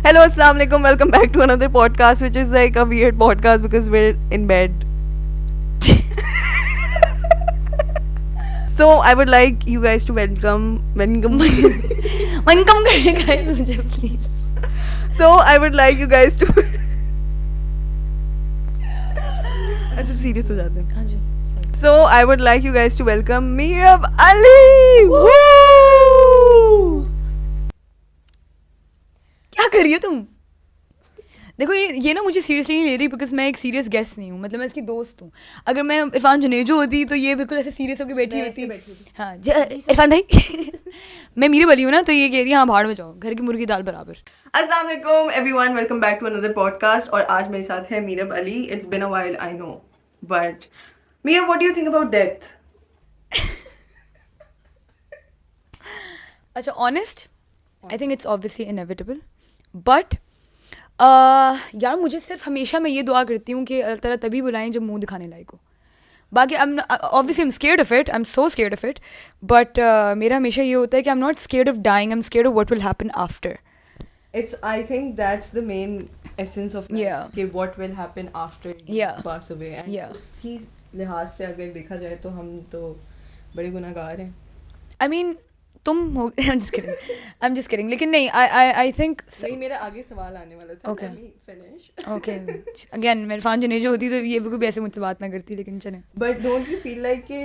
Hello, assalamu alaikum. Welcome back to another podcast, which is like a weird podcast because we're in bed. So I would like you guys to welcome. मन कम करेगा मुझे please. So I would like you guys to. अच्छा serious हो जाते हैं. हाँ जी. So I would like you guys to welcome Mirab Ali. Woo! क्या कर रही हो तुम? देखो ये ना मुझे सीरियसली नहीं ले रही बिकॉज मैं एक सीरियस गेस्ट नहीं हूँ. मतलब मैं इसकी दोस्त हूँ. अगर मैं इरफान जुनेजो होती तो ये बिल्कुल ऐसे सीरियस होकर बैठी होती. हाँ इरफान भाई. मैं मीरब अली हूँ ना, तो ये कह रही है हाँ भाड़ में जाओ, घर की मुर्गी दाल बराबर. अस्सलाम वालेकुम everyone, welcome back to another podcast. और आज मेरे साथ है Meerab Ali. It's been a while I know, but Meerab, what do you think about death? अच्छा honest, I think it's obviously inevitable. But यार मुझे सिर्फ हमेशा मैं ये दुआ करती हूँ कि अल्लाह ताला तभी बुलाएं जब मुंह दिखाने लायक हो. बाकी obviously I am scared of it, I am so scared of it. But मेरा हमेशा ये होता है कि I am not scared of dying, I am scared of what will happen after. It's, I think that's the main essence of life. Yeah. कि what will happen after you Yeah. pass away. And Yeah. उसी लिहाज से अगर देखा जाए तो हम तो बड़े गुनाहगार हैं. आई मीन तुम हो. I'm just kidding. लेकिन नहीं, I think नहीं, मेरा आगे सवाल आने वाला था. Okay. Let me finish. okay. Again मेरे फान जुनेजो होती तो ये भी ऐसे मुझसे बात ना करती, लेकिन चले. But don't you feel like कि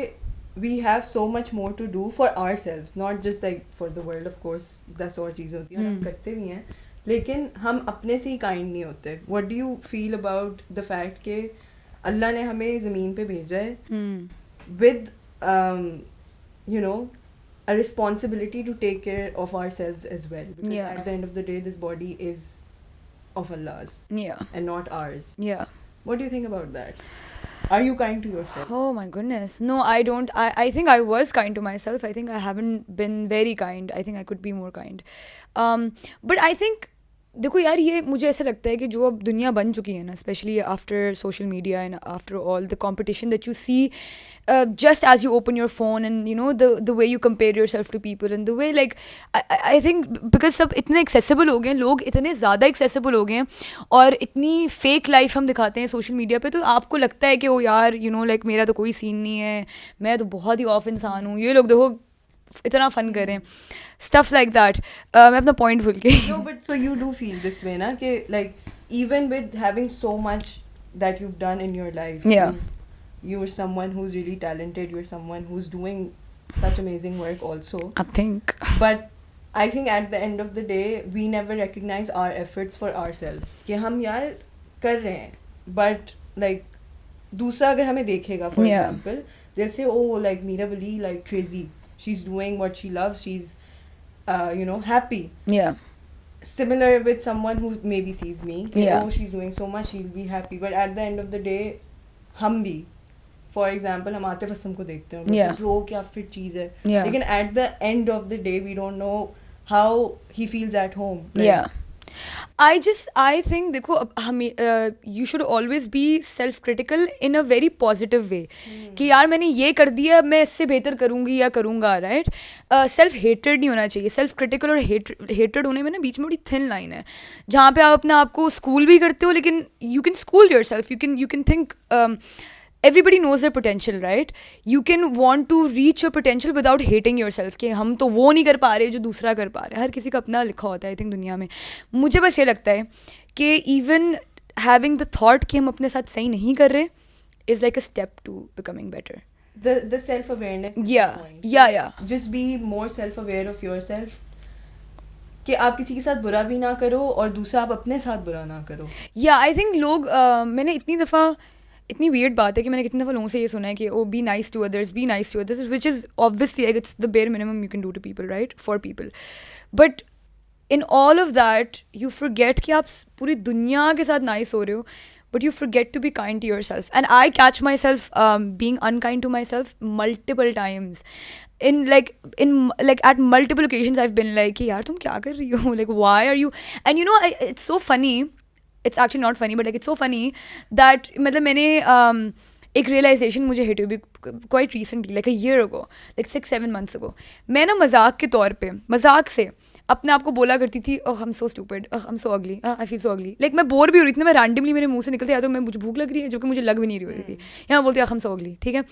we have so much more to do for ourselves, not just like for the world, of course. 10 और चीज़ होती है और हम करते भी हैं, लेकिन हम अपने से ही काइंड नहीं होते. What do you feel about the fact कि अल्लाह ने हमें ज़मीन पे भेजा है with you know a responsibility to take care of ourselves as well, because Yeah. at the end of the day this body is of Allah's Yeah. and not ours. Yeah. What do you think about that? Are you kind to yourself? Oh my goodness. No, I don't. I think I was kind to myself. I think I haven't been very kind. I think I could be more kind. But I think देखो यार, ये मुझे ऐसा लगता है कि जो अब दुनिया बन चुकी है ना, specially after social media and after all the competition that you see just as you open your phone and you know the way you compare yourself to people and the way like I think because सब इतने accessible हो गए हैं, लोग इतने ज़्यादा accessible हो गए हैं और इतनी फेक लाइफ हम दिखाते हैं सोशल मीडिया पे, तो आपको लगता है कि ओ यार यू नो लाइक मेरा तो कोई सीन नहीं है, मैं तो बहुत ही ऑफ इंसान हूँ, ये लोग देखो इतना फन कर रहे हैं, स्टफ लाइक दैट. मैं अपना पॉइंट भूल गई. No, but so you do feel this way, na? कि like even with having so much that you've done in your life, Yeah. you're someone who's really talented. You're someone who's doing such amazing work also. I think. But I think at the end of the day, we never recognize our efforts for ourselves. कि हम यार कर रहे हैं, but like दूसरा अगर हमें देखेगा, for Yeah. example, they'll say, oh, like Mirab Ali, like crazy. She's doing what she loves. She's, you know, happy. Yeah. Similar with someone who maybe sees me. Yeah. Oh, she's doing so much, she'll be happy. But at the end of the day, हम भी, for example, हम आतिफ असलम को देखते हैं. Yeah. Bro, क्या fit चीज़ है. Yeah. लेकिन at the end of the day, we don't know how he feels at home. Like, Yeah. I think देखो अब हमें you should always be self critical in a very positive way. कि यार मैंने ये कर दिया, मैं इससे बेहतर करूँगी या करूँगा, राइट. सेल्फ हेटेड नहीं होना चाहिए. सेल्फ क्रिटिकल और हेटेड होने में ना बीच में बड़ी थिन लाइन है, जहाँ पे आप अपने आप को स्कूल भी करते हो, लेकिन you can school your self, you can think everybody knows their potential, right? You can want to reach your potential without hating yourself कि हम तो वो नहीं कर पा रहे जो दूसरा कर पा रहे हैं. हर किसी का अपना लिखा होता है, आई थिंक दुनिया में. मुझे बस ये लगता है कि even having the thought कि हम अपने साथ सही नहीं कर रहे is like a step to becoming better. the self awareness. Yeah. Just be more self aware of yourself. कि आप किसी के साथ बुरा भी ना करो और दूसरा आप अपने साथ बुरा ना करो. Yeah, I think लोग मैंने इतनी weird बात है कि मैंने कितनी दफ़ा लोगों से ये सुना है कि oh be nice to others, which is obviously like it's the bare minimum you can do to people, right? For people. But in all of that you forget कि आप पूरी दुनिया के साथ nice हो रहे हो, but you forget to be kind to yourself. And I catch myself being unkind to myself multiple times. In at multiple occasions I've been like कि यार तुम क्या कर रही हो, like why are you, and you know it's so funny. It's actually not funny, but like it's so funny that मतलब मैंने एक realization मुझे hit हुई quite recently, like a year ago, like 6-7 months ago. मैं ना मजाक के तौर पे, मजाक से अपने आप को बोला करती थी oh I am so stupid, oh I am so ugly, I feel so अगली. लाइक मैं बोर भी हो रही थी ना, मैं रैंडमली मेरे मुंह से निकलते या तो मैं मुझे भूख लग रही है जो कि मुझे लग भी नहीं रही होती थी, या मैं बोलती आई एम सो अगली. ठीक है.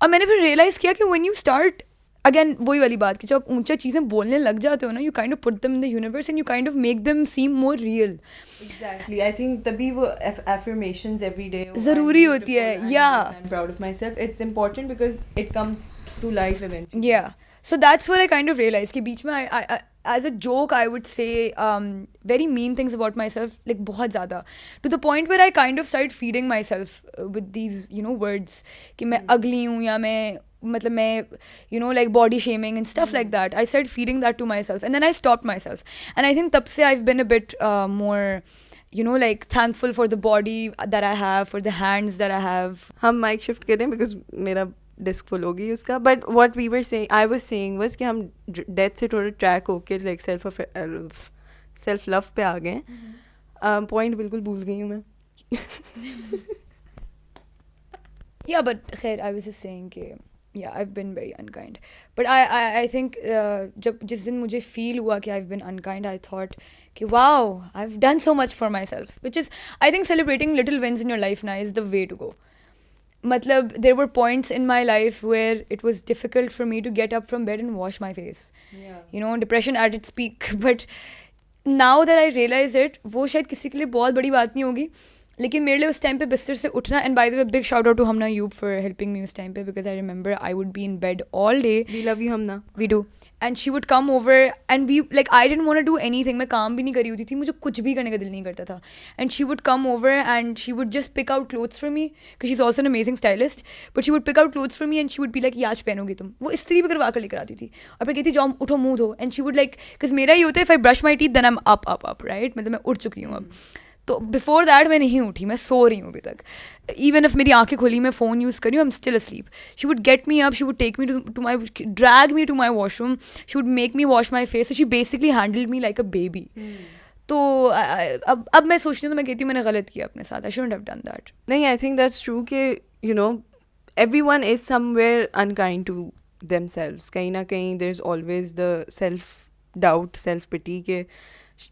और मैंने फिर रियलाइज़ किया कि व्हेन यू स्टार्ट अगेन वही वाली बात कि जब आप ऊंचा चीज़ें बोलने लग जाते हो ना, you kind of put them in the universe and you kind of make them seem more real. Exactly. I think तभी वो affirmations every day. Oh, ज़रूरी I'm होती है. beautiful, I'm Yeah. this, I'm proud of myself. It's important because it comes to life eventually. Yeah. So that's what I kind of realized कि बीच में I as a joke I would say very mean things about myself, like बहुत ज़्यादा, to the point where I kind of started feeding myself with these words कि मैं ugly हूँ या मैं मतलब मैं like body shaming and stuff like that. I started feeding that to myself and then I stopped myself, and I think तब से I've been a bit more like thankful for the body that I have, for the hands that I have. हम mic shift करें because मेरा disk full होगी उसका. But what we were saying, I was saying was कि हम death से थोड़ा track होके लाइक सेल्फ लव पे आ गए. पॉइंट बिल्कुल भूल गई हूँ मैं. Yeah, but khair, I was just saying कि yeah, I've been very unkind. But I think जब जिस दिन मुझे feel हुआ कि I've been unkind, I thought कि wow, I've done so much for myself, which is I think celebrating little wins in your life now is the way to go. Matlab, there were points in my life where it was difficult for me to get up from bed and wash my face. Yeah. Depression at its peak. But now that I realize it, वो शायद किसी के लिए बहुत बड़ी बात नहीं होगी, लेकिन मेरे लिए उस टाइम पे बिस्तर से उठना, and by the way big shout out to Hamna यूब फॉर हेल्पिंग मी उस टाइम पे, because I remember I would be in bed all day. We love you Hamna. We do. And she would come over and we like I didn't want to do anything. मैं काम भी नहीं करी होती थी, मुझे कुछ भी करने का दिल नहीं करता था. And she would come over and she would just pick out clothes for me, because she is also an amazing stylist. But she would pick out clothes for me and she would be like ये आज पहनोगी तुम. वो इस्त्री भी करवा कर लेकर आती थी और फिर कहती जाओ उठो मुँह धो. And she would like, because मेरा ये होता है if I brush my teeth then I am up right, मतलब मैं उठ चुकी हूँ अब. तो बिफोर दैट मैं नहीं उठी, मैं सो रही हूँ अभी तक. इवन इफ मेरी आंखें खुली, मैं फ़ोन यूज़ करी हूँ, I am still asleep. She would get me up, she would take me to my, drag me to my washroom, she would make me wash my face. She basically handled me like a baby. तो अब मैं सोचती हूँ तो मैं कहती हूँ मैंने गलत किया अपने साथ. I shouldn't have done that. नहीं, आई थिंक दैट्स ट्रू कि everyone is somewhere unkind to themselves. कहीं ना कहीं there's always the self doubt, self pity कि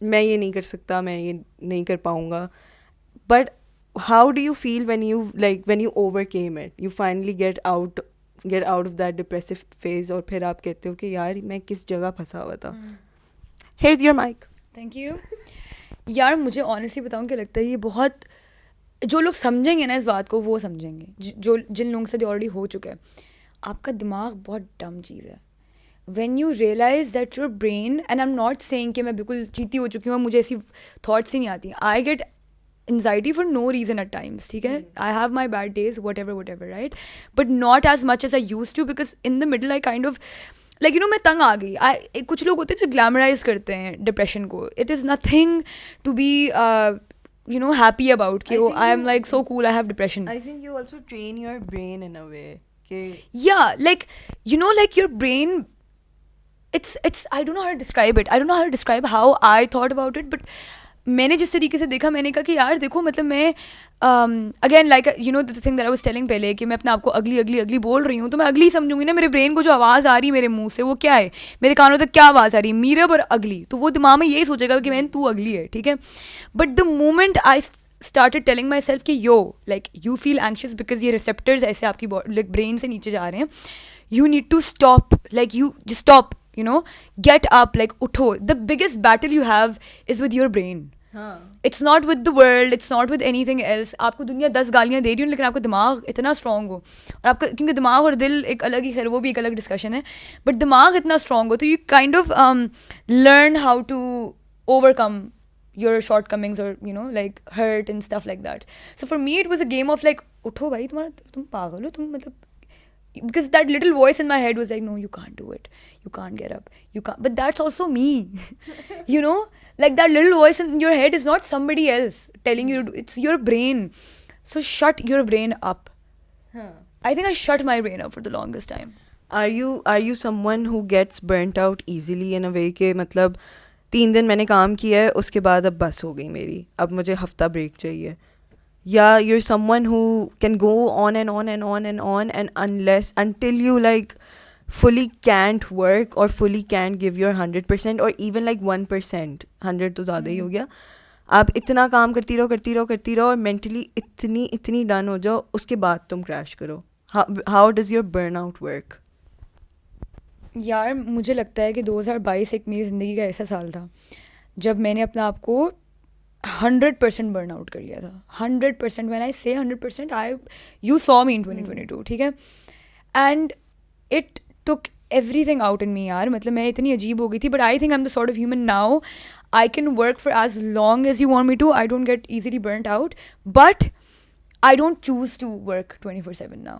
मैं ये नहीं कर सकता, मैं ये नहीं कर पाऊँगा. But how do you feel when you overcame it? You finally get out of that depressive phase और फिर आप कहते हो कि यार मैं किस जगह फंसा हुआ था. Here's your mic. Thank you. यार मुझे ऑनेस्टली बताऊँ क्या लगता है, ये बहुत जो लोग समझेंगे ना इस बात को वो समझेंगे, जो जिन लोगों से ऑलरेडी हो चुका है. आपका दिमाग बहुत डम चीज़ है. when you realize that your brain, and I'm not saying कि मैं बिल्कुल चीती हो चुकी हूँ, मुझे ऐसी thoughts ही नहीं आती. I get anxiety for no reason at times, ठीक है. I have my bad days, whatever, right? But not as much as I used to, because in the middle I kind of like मैं तंग आ गई. कुछ लोग होते हैं जो ग्लैमराइज करते हैं डिप्रेशन को. It is nothing to be happy about कि I am like so cool, I have depression. I think you also train your brain in a way. Yeah, like like your brain, it's I don't know how to describe it. I don't know how to describe how I thought about it, but मैंने जिस तरीके से देखा, मैंने कहा कि यार देखो, मतलब मैं again like the thing that I was telling पहले कि मैं अपने आप को अगली बोल रही हूँ, तो मैं अगली समझूंगी ना. मेरे ब्रेन को जो आवाज़ आ रही है मेरे मुंह से वो क्या है, मेरे कानों तक क्या आवाज़ आ रही है, मीरब और अगली, तो वो दिमाग में यही सोचेगा कि मैन तू अगली है, ठीक है. But the moment I started telling myself कि like you feel anxious because ये receptors ऐसे आपकी like brain से नीचे जा रहे हैं, you need to stop, like you just stop, get up, like उठो. The biggest battle you have is with your brain. It's not with the world, it's not with anything else. आपको दुनिया 10 गालियाँ दे रही हो, लेकिन आपका दिमाग इतना स्ट्रॉन्ग हो, और आपका क्योंकि दिमाग और दिल एक अलग ही, खैर वो भी एक अलग डिस्कशन है, बट दिमाग इतना स्ट्रॉन्ग हो तो you kind of learn how to overcome your shortcomings or like hurt and stuff like that. So for me it was a game of like उठो भाई, तुम पागल हो, तुम मतलब, because that little voice in my head was like, no, you can't do it, you can't get up, you can't. But that's also me. Like that little voice in your head is not somebody else telling you to do, it's your brain. So shut your brain up. I think I shut my brain up for the longest time. Are you someone who gets burnt out easily in a way के मतलब 3 दिन मैंने काम किया है, उसके बाद अब बस हो गई मेरी, अब मुझे हफ्ता ब्रेक चाहिए? या you're someone who can go on and on and on and on, and until you like fully can't work or fully can't give your 100% or even like 1%, 100 तो ज़्यादा ही हो गया, आप इतना काम करती रहो और mentally इतनी डन हो जाओ, उसके बाद तुम क्रैश करो. How does your burnout work? यार मुझे लगता है कि 2022 एक मेरी ज़िंदगी का ऐसा साल था जब मैंने अपने आप को 100% बर्न आउट कर लिया था. 100%, व्हेन आई से 100%, यू सॉ मी इन 2022, ठीक है. And it took everything out in me यार. मतलब मैं इतनी अजीब हो गई थी, but I think I am the sort of human now, I can work for as long as you want me to. I don't get easily burned out, but I don't choose to work 24/7 now.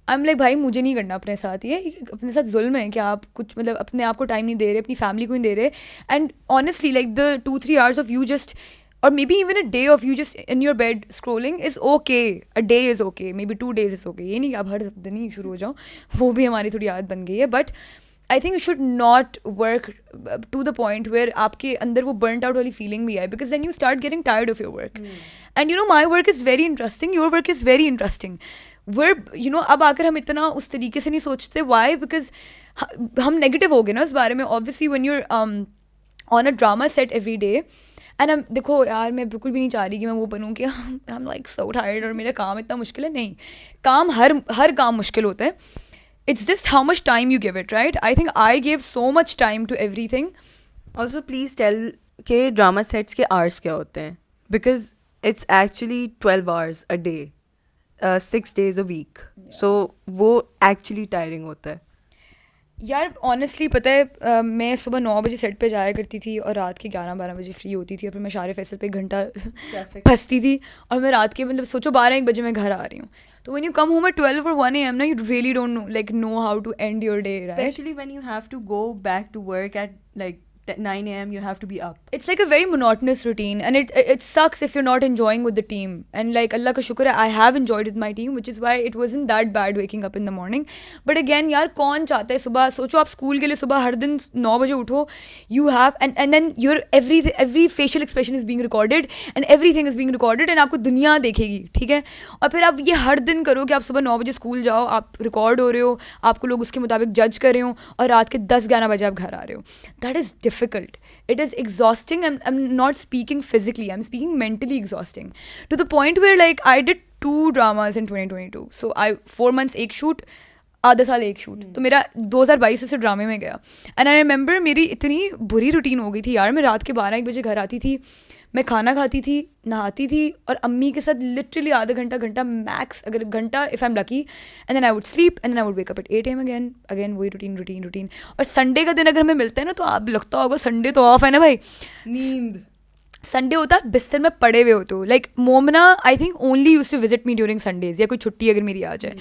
I am like भाई मुझे नहीं करना अपने साथ, ये अपने साथ जुल्म है कि आप कुछ मतलब अपने आप को टाइम नहीं दे रहे, अपनी फैमिली को नहीं दे रहे. And honestly like the 2-3 hours of you just, or maybe even a day of you just in your bed scrolling is okay. A day is okay, maybe 2 days is okay. ये नहीं कि आप हर दिन ही शुरू हो जाओ, वो भी हमारी थोड़ी आदत बन गई है. But I think you should not work to the point where आपके अंदर वो बर्नड आउट वाली फीलिंग भी आए, because then you start getting tired of your work. And you know my work is very interesting, your work is very interesting. अब आकर हम इतना उस तरीके से नहीं सोचते. वाई? बिकॉज हम नेगेटिव हो गए ना उस बारे में. Obviously when you're on a drama set every day, and देखो यार मैं बिल्कुल भी नहीं चाह रही कि मैं वो बनूँ कि I am like so tired और मेरा काम इतना मुश्किल है. नहीं, काम हर काम मुश्किल होता है. It's just how much time you give it, right? I think I give so much time to everything. Also please tell के ड्रामा सेट्स के आवर्स क्या होते हैं, because it's actually 12 hours a day, 6 days a week. So वो actually tiring होता है. यार honestly पता है मैं सुबह 9 बजे सेट पे जाया करती थी और रात के 11-12 बजे फ्री होती थी, और फिर मैं शारे फैसल पे 1 घंटा फंसती थी, और मैं रात के मतलब सोचो 12-1 बजे मैं घर आ रही हूँ. तो when you come home at 12 or 1 AM ना, you really don't know how to end your day, right? Especially when you have to go back to work at like 9 AM, you have to be up. It's like a very monotonous routine, and it sucks if you're not enjoying with the team. And like Allah ka shukr hai, I have enjoyed with my team, which is why it wasn't that bad waking up in the morning. But again यार कौन चाहता है सुबह, सोचो आप school के लिए सुबह हर दिन 9 बजे उठो, you have and then your every facial expression is being recorded and everything is being recorded, and आपको दुनिया देखेगी, ठीक है? और फिर आप ये हर दिन करो कि आप सुबह 9 बजे स्कूल जाओ, आप रिकॉर्ड हो रहे हो, आपको लोग उसके मुताबिक जज कर रहे हो, और रात के 10-11 बजे आप घर आ रहे हो. That is difficult. It is exhausting. I'm not speaking physically, I'm speaking mentally exhausting, to the point where like I did 2 dramas in 2022. So 4 months एक shoot, आधा साल एक शूट. तो मेरा 2022 से ड्रामे में गया. एंड आई रिमेंबर मेरी इतनी बुरी रूटीन हो गई थी यार. मैं रात के 12-1 बजे घर आती थी, मैं खाना खाती थी, नहाती थी, और अम्मी के साथ लिटरली आधा घंटा मैक्स, अगर घंटा if I am lucky, and then I would sleep, and then I would wake up at 8 AM again वही रूटीन. और संडे का दिन अगर हमें मिलता है ना, तो आप लगता होगा संडे तो ऑफ है ना भाई, नींद. संडे होता बिस्तर में पड़े हुए होते हो. Like Momna I think only use to visit me during Sundays, या कोई छुट्टी अगर मेरी आ जाए.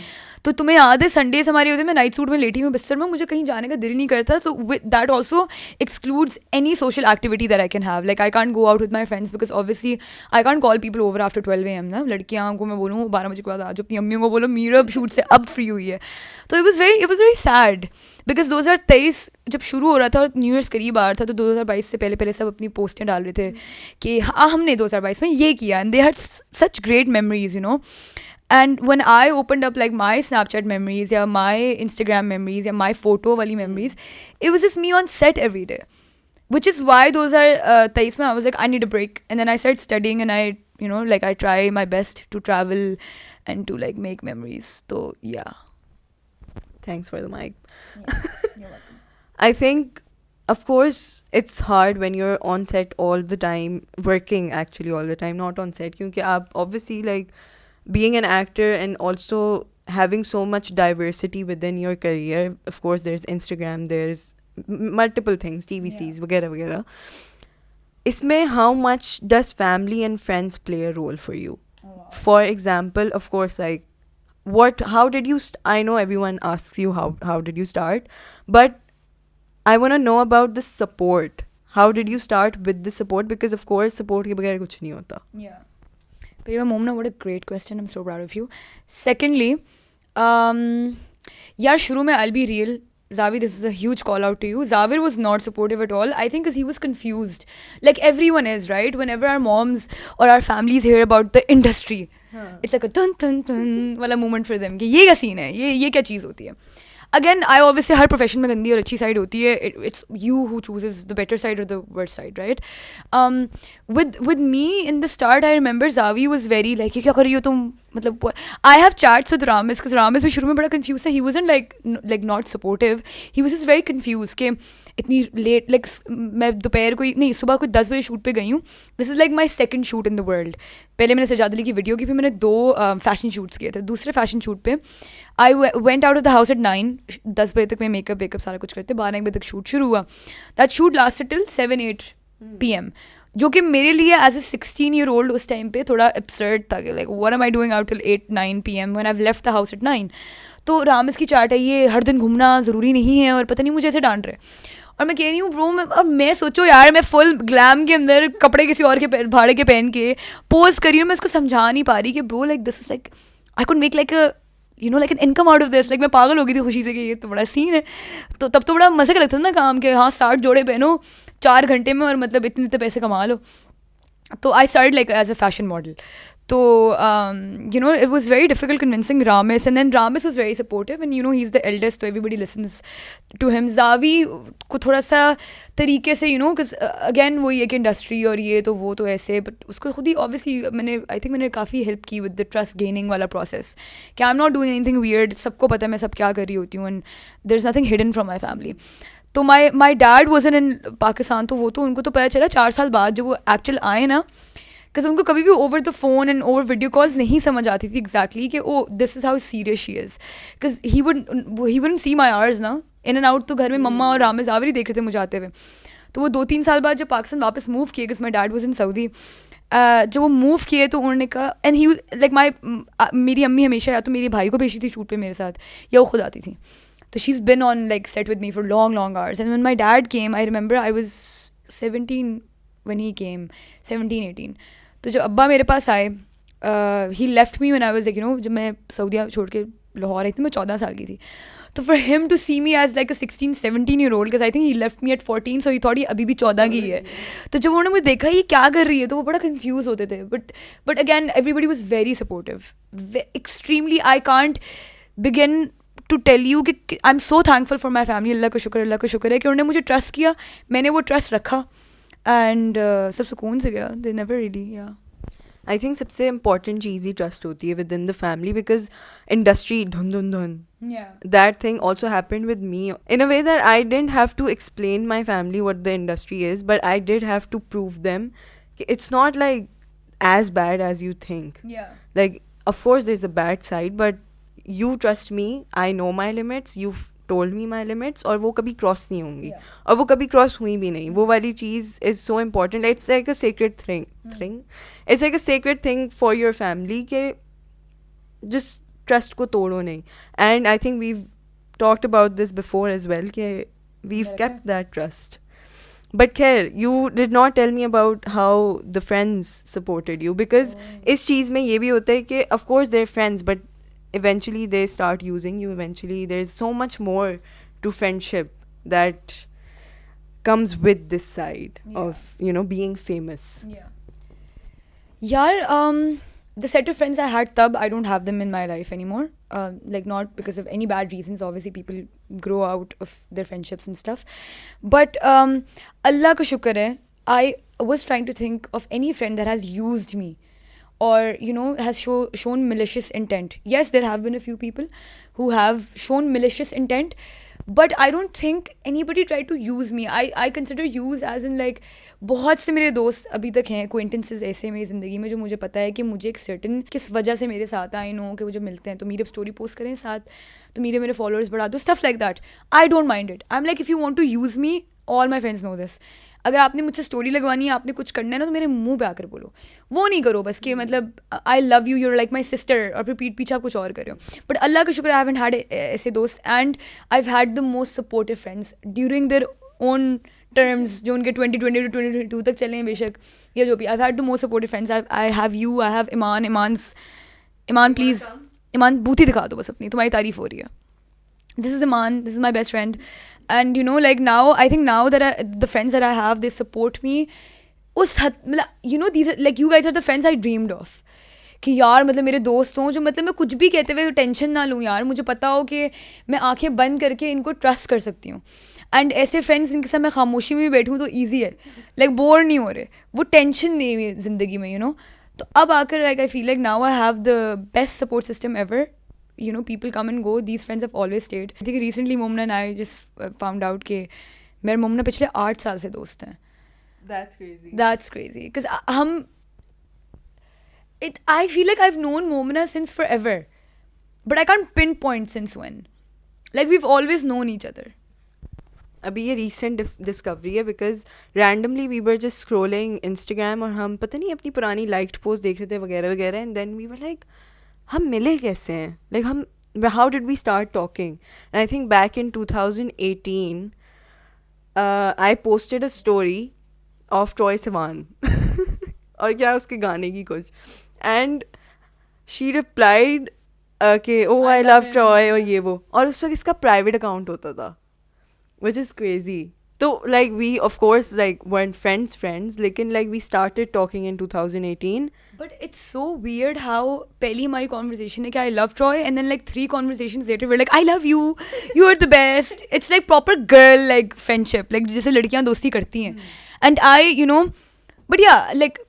तो तुम्हें याद है संडेज हमारे होते हैं, मैं नाइट सूट में लेटी हूँ बिस्तर में, मुझे कहीं जाने का दिल नहीं करता. तो that also excludes any social activity that I can have. Like I can't go out with my friends, because obviously I can't call people over after 12 AM ना. लड़कियाँ को मैं बोलूँ 12 बजे के बाद आ जाओ, अपनी अम्मियों को बोलो मीरा शूट से अब फ्री हुई है. तो it was very sad, because 2023 जब शुरू हो रहा था और न्यू ईयर्स करीब आ रहा था, तो 2022 से पहले सब अपनी पोस्टें डाल रहे थे कि हाँ हमने 2022 में ये किया, and they had such great memories, you know. And when I opened up like my Snapchat memories या माई इंस्टाग्राम मेमोरीज या माई फोटो वाली memories, it was just me on set every day, which is why 2023 में I was like I need a break, and then I started studying, and I try my best to travel and to like make memories. So yeah. Thanks for the mic. You're welcome. I think, of course, it's hard when you're on set all the time, working actually all the time, not on set. Because obviously, like, being an actor and also having so much diversity within your career, of course, there's Instagram, there's multiple things, TVCs, वगैरह वगैरह. इसमें how much does family and friends play a role for you? Oh, wow. For example, of course, like, how did you I know everyone asks you how did you start, but I want to know about the support. How did you start with the support? Because of course support के बगैर कुछ नहीं होता. Yeah. But Momna, what a great question. I'm so proud of you. Secondly, यार शुरू में I'll be real, Zavir, this is a huge call out to you. Zavir was not supportive at all. I think because he was confused. Like everyone is, right? Whenever our moms or our families hear about the industry, it's like a dun dun dun wala moment for them. कि ये क्या scene है? ये क्या चीज़ होती है? Again I obviously हर प्रोफेशन में गंदी और अच्छी साइड होती है. It's you who chooses the better side और the worst side, right? With me in the start, I remember Zavi was very like, ये क्या कर रही हो तुम, मतलब I have chats with Ramis because Ramis भी शुरू में बड़ा confused था. He wasn't like not supportive. He was just very confused कि इतनी लेट, like मैं दोपहर को नहीं सुबह को 10 बजे शूट पे गई हूँ. This is like my second shoot in the world. पहले मैंने सजाद अली की वीडियो की, फिर मैंने 2 फैशन शूट्स किए थे. दूसरे फैशन शूट पे I went out of the house at 9. 10 बजे तक मैं मेकअप वेकअप सारा कुछ करते, 12-1 बजे तक शूट शुरू हुआ. That shoot lasted till 7-8 PM, जो कि मेरे लिए एज ए 16-year-old उस टाइम पे थोड़ा एब्सर्ड था कि like what am I doing out till 8-9 PM when I have left the house at 9. तो रामिस की चाट है ये, हर दिन घूमना ज़रूरी नहीं है, और पता नहीं मुझे ऐसे डांट रहे. और मैं कह रही हूँ ब्रो, मैं सोचो यार, मैं फुल ग्लैम के अंदर कपड़े किसी और के भाड़े के पहन के पोज करी हूँ. मैं उसको समझा नहीं पा रही कि bro like this is like I could make like a like an income out of this. Like मैं पागल हो गई थी खुशी से कि ये तो बड़ा सीन है. तो तब तो बड़ा मज़े का लगता था ना काम के, हाँ 60 जोड़े पहनो 4 घंटे में और मतलब इतने इतने पैसे कमा लो. तो I started like as a fashion model. तो it was very difficult convincing Ramis, and then Ramis was very supportive, and he's the eldest, so everybody listens to him. Zavi को थोड़ा सा तरीके से because again वही एक industry और ये तो वो तो ऐसे, but उसको खुद ही obviously मैंने काफ़ी हेल्प की with the trust gaining वाला process कि I'm not doing anything weird, सबको पता है मैं सब क्या कर रही होती हूँ, and there's nothing hidden from my family. तो my dad wasn't in Pakistan, तो वो तो उनको तो पता चला 4 साल बाद जब वो एक्चुअल आए ना, बिकॉज उनको कभी भी over the phone and over video calls नहीं समझ आती थी एग्जैक्टली कि oh this is how serious she is. Because he wouldn't see my hours ना इन एंड आउट. तो घर में मम्मा और रामिज़ आवर ही देख रहे थे मुझे आते हुए. तो वो 2-3 साल बाद जब पाकिस्तान वापस मूव किए, because my dad was in Saudi, जब वो मूव किए तो उन्होंने कहा, एंड ही लाइक मेरी अम्मी हमेशा या तो मेरे भाई को भेजती थी शूट पे मेरे साथ, या वो खुद आती थी. तो she is been on like set with me for long hours. And when my dad came, I remember I was 17 when he came, 17-18. तो जब अब्बा मेरे पास आए, he left me when I was like जब मैं सऊदीया छोड़ के लाहौर आई थी, मैं 14 साल की थी. तो for him to see me as like a 16-17-year-old, because I think he left me at 14, so he thought he अभी भी 14 की है. तो जब उन्होंने मुझे देखा ये क्या कर रही है, तो वो बड़ा कन्फ्यूज़ होते थे. But again everybody was very supportive, extremely. I can't begin to tell you कि I am so thankful for my family. Allah का शुक्र है कि उन्होंने मुझे ट्रस्ट किया, मैंने वो ट्रस्ट रखा, एंड सब सुकून से गया. They never really I think सबसे इम्पॉर्टेंट चीज़ ही ट्रस्ट होती है with in the family, because industry धुन that thing also happened with me in a way that I didn't have to explain my family what the industry is, but I did have to prove them it's not like as bad as you think. Like of course there's a bad side, but you trust me, I know my limits, you've told me my limits, और वो कभी cross नहीं होंगी, और वो कभी cross हुई भी नहीं. वो वाली चीज़ is so important. It's like a sacred thing it's like a sacred thing for your family के जस्ट ट्रस्ट को तोड़ो नहीं. And I think we've talked about this before as well कि we've kept that trust. But खैर, you did not tell me about how the friends supported you, because इस चीज़ में ये भी होता है कि of course there friends, but eventually they start using you. Eventually there's so much more to friendship that comes with this side of being famous. The set of friends I had tab, I don't have them in my life anymore, like not because of any bad reasons. Obviously people grow out of their friendships and stuff, but Allah ka shukr hai, I was trying to think of any friend that has used me or has shown malicious intent. Yes, there have been a few people who have shown malicious intent, but I don't think anybody tried to use me. I consider use as in like बहुत से मेरे दोस्त अभी तक हैं, acquaintances ऐसे मेरी ज़िंदगी में जो मुझे पता है कि मुझे एक certain किस वजह से मेरे साथ आए कि वो जब मिलते हैं तो मेरी स्टोरी पोस्ट करें साथ, तो मेरे फॉलोअर्स बढ़ा दो, stuff like that. I don't mind it. I'm like, if you want to use me, all my friends know this. अगर आपने मुझसे स्टोरी लगवानी है, आपने कुछ करना है ना, तो मेरे मुंह पे आकर बोलो. वो नहीं करो बस कि मतलब I love you, you're like my sister, और फिर पीठ पीछे आप कुछ और कर रहे हो. बट अल्लाह का शुक्र, आई हैवंट हैड ऐसे दोस्त, and I have had the most supportive friends during their own terms, जो उनके 2020 to 2022 तक चले हैं बेशक, या जो भी. I had the most supportive friends. I have you, I have Iman please, Iman बूथी दिखा दो बस अपनी, तुम्हारी तारीफ हो रही है. This is Iman, this is my best friend. And like now, I think now that the friends that I have, they support me. These are, like, you guys are the friends I dreamed of. कि यार मतलब मेरे दोस्त हों जो मतलब मैं कुछ भी कहते हुए टेंशन ना लूँ यार, मुझे पता हो कि मैं आंखें बंद करके इनको ट्रस्ट कर सकती हूँ. एंड ऐसे फ्रेंड्स जिनके साथ मैं खामोशी में भी बैठूँ तो ईजी है, लाइक बोर नहीं हो रहे, वो टेंशन नहीं है ज़िंदगी में, तो अब आकर like I feel like now I have the best support system ever. People come and go. These friends have always stayed. I think recently Momna and I just found out कि मेरे मोमना पिछले 8 साल से दोस्त हैं. That's crazy. That's crazy. Because I feel like I've known Momna since forever. But I can't pinpoint since when. Like we've always known each other. अभी ये recent discovery है because randomly we were just scrolling Instagram और हम पता नहीं अपनी पुरानी liked post देख रहे थे वगैरह वगैरह, and then we were like हम मिले कैसे हैं, like हम how did we start talking? And I think back in 2018 I posted a story of Troye Sivan और क्या उसके गाने की कुछ, and she replied कि oh I love Troy और ये वो, और उस वक्त इसका private account होता था, which is crazy. So like we of course like weren't friends लेकिन like we started talking in 2018. But it's so weird how पहली हमारी conversation है कि I love Troy, and then like 3 conversations later we're like I love you, you are the best. It's like proper girl like friendship, like जैसे लड़कियाँ दोस्ती करती हैं. And but yeah, like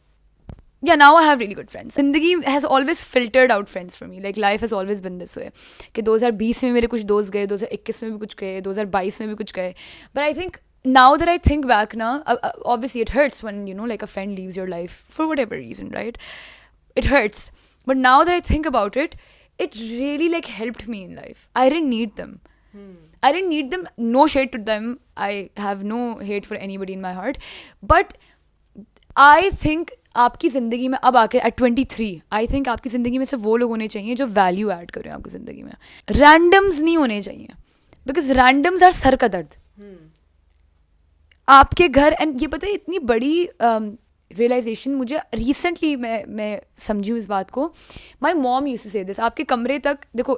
yeah, now I have really good friends. Zindagi has always filtered out friends for me. Like life has always been this way. कि 2020 में मेरे कुछ दोस्त गए, 2021 में भी कुछ गए, 2022 में भी कुछ गए. But I think now that I think back now, obviously it hurts when like a friend leaves your life for whatever reason, right? It hurts. But now that I think about it, it really like helped me in life. I didn't need them. I didn't need them. No shade to them. I have no hate for anybody in my heart. But I think आपकी ज़िंदगी में अब आके at 23, I think आपकी ज़िंदगी में से वो लोग होने चाहिए जो वैल्यू ऐड करें आपकी ज़िंदगी में. रैंडम्स नहीं होने चाहिए, बिकॉज रैंडम्स आर सर का दर्द. आपके घर, एंड ये पता है इतनी बड़ी रियलाइजेशन मुझे रिसेंटली मैं समझी हूँ इस बात को. माई मॉम यूज्ड टू से दिस, आपके कमरे तक देखो,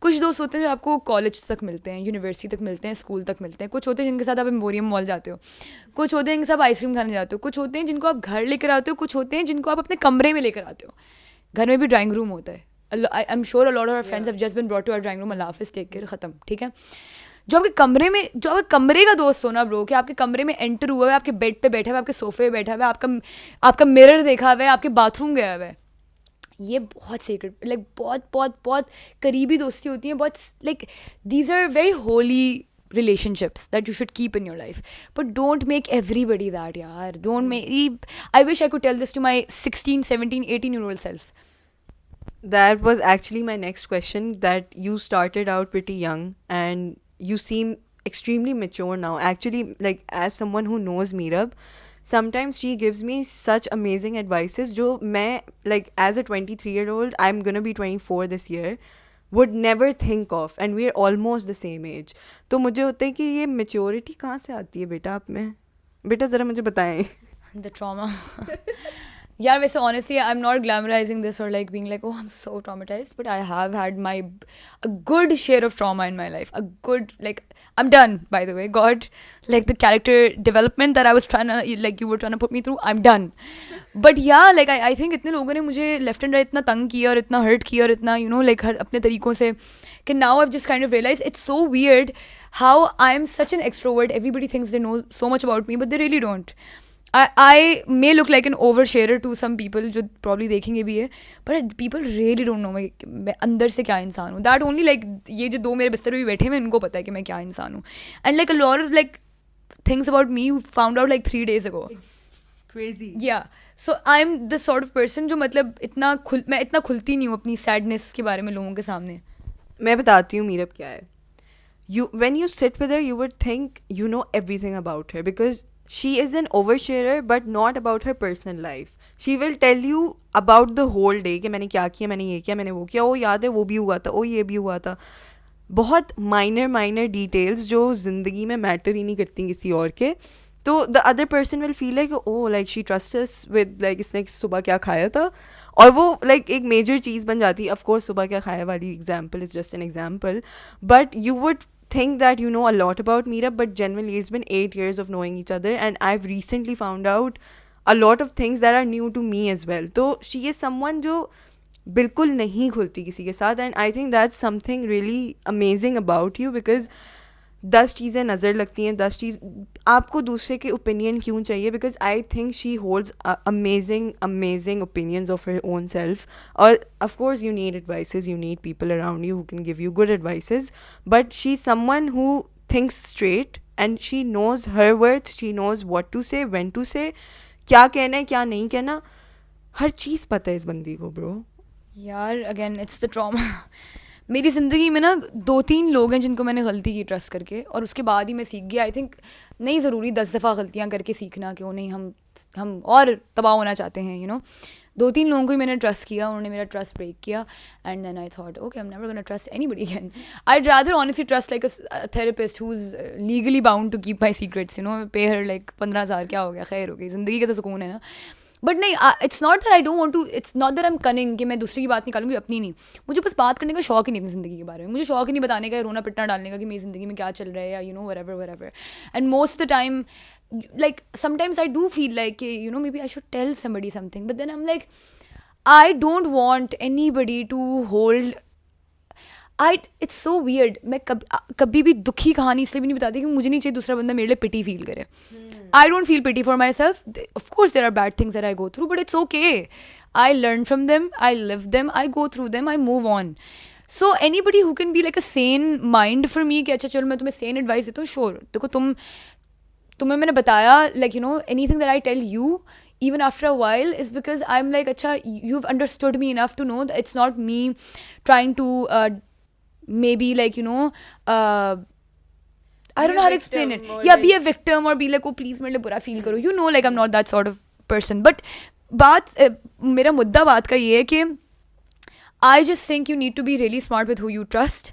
कुछ दोस्त होते हैं जो आपको कॉलेज तक मिलते हैं, यूनिवर्सिटी तक मिलते हैं, स्कूल तक मिलते हैं. कुछ होते हैं जिनके साथ आप एम्पोरियम मॉल जाते हो, कुछ होते हैं जिनके साथ आइसक्रीम खाने जाते हो, कुछ होते हैं जिनको आप घर लेकर आते हो, कुछ होते हैं जिनको आप अपने कमरे में लेकर आते हो. घर में भी ड्राइंग रूम होता है. I am sure a lot of our friends have just been brought to our drawing room, अल्लाह हाफिज़, टेक केयर, ख़त्म, ठीक है. जो आपके कमरे में, जो आपके कमरे का दोस्त हो ना ब्रो, कि आपके कमरे में एंटर हुआ है, आपके बेड पे बैठा हुआ है, आपके सोफे पे बैठा हुआ है, आपका मिरर देखा हुआ है, आपके बाथरूम गया हुआ है, ये बहुत सीक्रेट, लाइक बहुत बहुत बहुत करीबी दोस्ती होती है. बहुत like these are very holy relationships that you should keep in your life, but don't make everybody that, yaar. Don't make, I wish I could tell this to my 16, 17, 18-year-old self. That was actually my next question, that you started out pretty young and you seem extremely mature now. Actually, like as someone who knows Meerab, sometimes she gives me such amazing advices jo main, like as a 23-year-old, I'm gonna be 24 this year, would never think of, and we're almost the same age. तो मुझे होता है कि ये maturity कहाँ से आती है बेटा आप में? बेटा ज़रा मुझे बताएं. The trauma. यार वैसे honestly I'm not glamorizing this or like being like oh I'm so traumatized, but I have had a good share of trauma in my life. A good, like, I'm done, by the way, God, like the character development that I was trying to, like you were trying to put me through, I'm done. But yeah, like I think इतने लोगों ने मुझे left and right इतना तंग किया और इतना hurt किया और इतना like हर अपने तरीकों से, कि now I've just kind of realized it's so weird how I'm such an extrovert. Everybody thinks they know so much about me, but they really don't. I may look like an oversharer to some people जो probably देखेंगे भी है, but people really don't know मैं अंदर से क्या इंसान हूँ. That only like ये जो 2 मेरे बिस्तर पे भी बैठे हैं, इनको पता है कि मैं क्या इंसान हूँ. And like a lot of like things about me found out like 3 days ago. Crazy. Yeah. So I'm the sort of person जो मतलब मैं इतना खुलती नहीं हूँ अपनी sadness के बारे में लोगों के सामने. मैं बताती हूँ मीरब क्या है. When you sit with her, you would think you know everything about her, because she is an oversharer, but not about her personal life. She will tell you about the whole day कि मैंने क्या किया, मैंने ये किया, मैंने वो किया, ओ याद है वो भी हुआ था, ओ ये भी हुआ था. बहुत माइनर डिटेल्स जो ज़िंदगी में मैटर ही नहीं करती किसी और के. तो the other person will feel like oh like she trust us with like इसने सुबह क्या खाया था, और वो लाइक एक मेजर चीज़ बन जाती है. ऑफकोर्स सुबह क्या खाया वाली example is just an example, but you would think that you know a lot about Meerab, but genuinely it's been 8 years of knowing each other, and I've recently found out a lot of things that are new to me as well. So she is someone जो बिल्कुल नहीं खुलती किसी के साथ. And I think that's something really amazing about you, because 10 चीज़ें नज़र लगती हैं, 10 चीज़ आपको दूसरे के ओपिनियन क्यों चाहिए, because I think she holds amazing opinions of her own self. और of course you need advices, you need people around you who can give you good advices, but she's someone who thinks straight and she knows her worth, she knows what to say, when to say, क्या कहना है क्या नहीं कहना, हर चीज़ पता है इस बंदी को ब्रो. यार अगेन इट्स द ट्रॉमा. मेरी ज़िंदगी में ना 2-3 लोग हैं जिनको मैंने गलती की ट्रस्ट करके, और उसके बाद ही मैं सीख गया. आई थिंक नहीं ज़रूरी 10 दफ़ा गलतियाँ करके सीखना, क्यों नहीं हम और तबाह होना चाहते हैं, 2-3 लोगों को ही मैंने ट्रस्ट किया, उन्होंने मेरा ट्रस्ट ब्रेक किया, and then I thought okay I am never gonna trust anybody again. I rather honestly trust like a therapist who is legally bound to keep my secrets, pay her like 15,000, क्या हो गया, खैर हो गई, ज़िंदगी का तो सुकून है ना. बट नहीं, it's not that I don't want to, it's not that I am cunning कि मैं दूसरी की बात निकालूंगी, अपनी नहीं. मुझे बस बात करने का शौक ही नहीं अपनी ज़िंदगी के बारे में. मुझे शौक ही नहीं बताने का, रोना पिटना डालने का कि मेरी ज़िंदगी में क्या चल रहा है, या whatever. And most the time like sometimes I do feel like maybe I should tell somebody something, but then I'm like I don't want anybody to hold. it's so weird. मैं कभी भी दुखी कहानी इसलिए भी नहीं बताती कि मुझे नहीं चाहिए दूसरा बंदा मेरे लिए पिटी फील करे. I don't feel pity for myself. Of course there are bad things that I go through, but it's okay. I learn from them, I live them, I go through them, I move on. So anybody who can be like a sane mind for me कि अच्छा चलो मैं तुम्हें sane advice देता हूँ, sure. देखो तुम्हें मैंने बताया, like anything that I tell you even after a while is because I'm like अच्छा you've understood me enough to know that it's not me trying to maybe like I don't know how to explain it. Yeah, be a victim or be like oh please मेरे लिए बुरा feel करो. Like I'm not that sort of person. But मेरा मुद्दा बात का ये है कि I just think you need to be really smart with who you trust.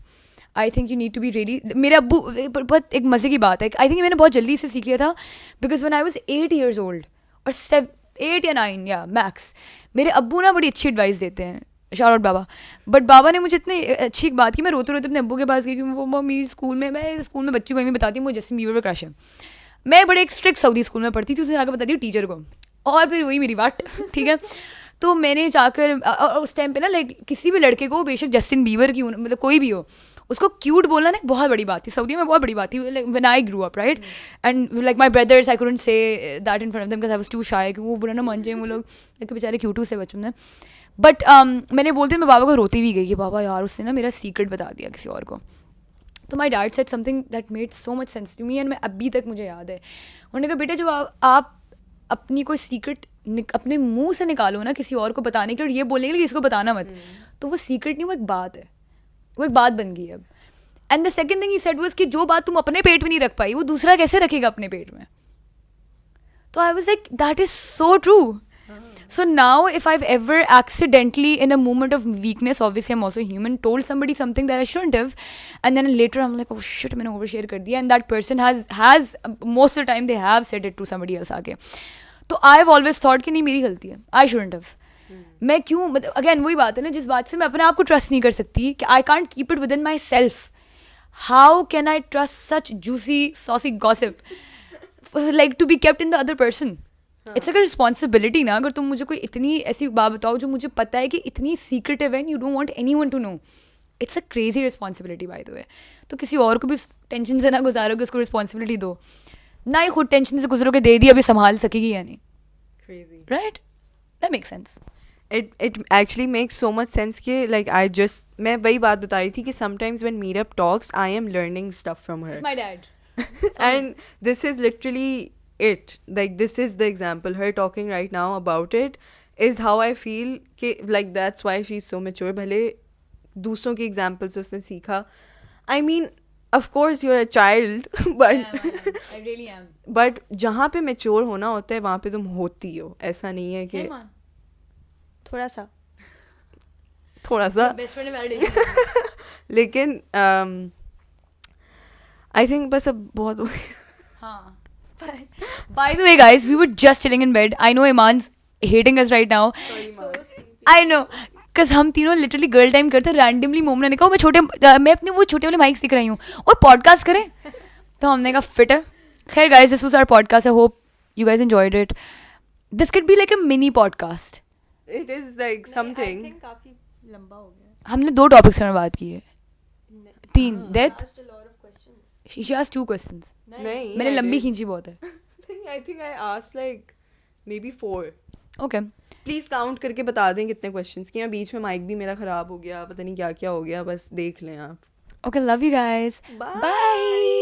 I think you need to be really. मेरे अब्बू बहुत एक मज़े की बात है. I think मैंने बहुत जल्दी से सीख लिया था because when I was 8 years old और 8 या 9 या max, मेरे अब्बू ना बड़ी अच्छी एडवाइस देते हैं. Shout out Baba. बट बाबा ने मुझे इतनी अच्छी एक बात की, मैं रोते रोते अपने अब्बू के पास गई कि वो मेरी स्कूल में बच्ची को भी बताती हूँ मुझे जस्टिन बीबर पे क्रश है. मैं बड़े एक स्ट्रिक्ट सऊदी स्कूल में पढ़ती थी, उसे जाकर बताती हूँ टीचर को, और फिर वही मेरी बात. ठीक है. तो मैंने जाकर उस टाइम पे ना लाइक किसी भी लड़के को बेशक जस्टिन बीबर की मतलब कोई भी हो, उसको क्यूट बोलना ना एक बहुत बड़ी बात थी सऊदी में, बहुत बड़ी बात थी. Like when I grew up right, and like my brothers I couldn't say that in front of them because I was to शाय कि वो बुरा ना मान जाए वो लोग, बेचारे क्यूटू से बच्चों में. बट मैंने बोलते मैं बाबा को रोती भी गई कि बाबा यार उसने ना मेरा सीक्रेट बता दिया किसी और को. तो my dad said something that made so much sense to me, and मैं अभी तक मुझे याद है. उन्होंने कहा बेटा जब आप अपनी कोई सीक्रेट अपने मुंह से निकालो ना किसी और को बताने के लिए, और ये बोलने के लिए कि इसको बताना मत, तो वो सीक्रेट नहीं, वो एक बात है, वो एक बात बन गई अब. And the second thing he said was कि जो बात तुम अपने पेट में नहीं रख पाई वो दूसरा कैसे रखेगा अपने पेट में. तो आई was like that is so true. So now if I've ever accidentally in a moment of weakness, obviously I'm also human, told somebody something that I shouldn't have, and then later I'm like oh shit मैंने overshare कर दिया, and that person has most of the time they have said it to somebody else आगे. तो I've always thought कि नहीं मेरी गलती है, I shouldn't have. मैं क्यों मतलब अगेन वही बात है ना, जिस बात से मैं अपने आप को ट्रस्ट नहीं कर सकती कि I can't keep it within myself. How can I trust such juicy saucy gossip like to be kept in the other person? It's like responsibility ना. अगर तुम मुझे कोई इतनी ऐसी बात बताओ जो मुझे पता है कि इतनी सीक्रेटिव है and you don't want anyone to know, it's a crazy responsibility by the way. तो किसी और को भी टेंशन से ना गुजारोगे, उसको रिस्पॉन्सिबिलिटी दो ना, ही खुद टेंशन से गुजरोगे, दे दी अभी संभाल सकेगी या नहीं. Right, that makes sense. It actually makes so much sense कि like मैं वही बात बता रही थी कि sometimes when Meetup talks I am learning stuff from her. It's my dad. And this is literally it, like this is the example, her talking right now about it is how I feel कि like that's why she's so mature. भले दूसरों के example से उसने सीखा. I mean of course you're a child but I really am. but जहाँ पे mature होना होता है वहाँ पे तुम होती हो, ऐसा नहीं है कि थोड़ा सा बेस्ट फ्रेंड वैलिडेशन. लेकिन I think बस अब बहुत हो गया. हाँ. By the way, guys, we were just chilling in bed. I know Iman's hating us right now. I know, because हम तीनों literally girl time करते randomly. मोमना ने कहा मैं अपने वो छोटे वाले माइक सीख रही हूँ और podcast करें. तो हमने कहा fit है. खैर guys, this was our podcast. I hope you guys enjoyed it. This could be like a mini podcast. It is like something. I think काफी लंबा हो गया. हमने 2 टॉपिक्स में बात की है. 3 डेथ. She asked 2 questions. नहीं मैंने I लंबी did. खींची बहुत है. I think I asked like maybe 4. Okay. Please count करके बता दें कितने क्वेश्चंस किए. बीच में माइक भी मेरा खराब हो गया, पता नहीं क्या क्या हो गया, बस देख लें आप. Okay, love you guys. Bye. Bye.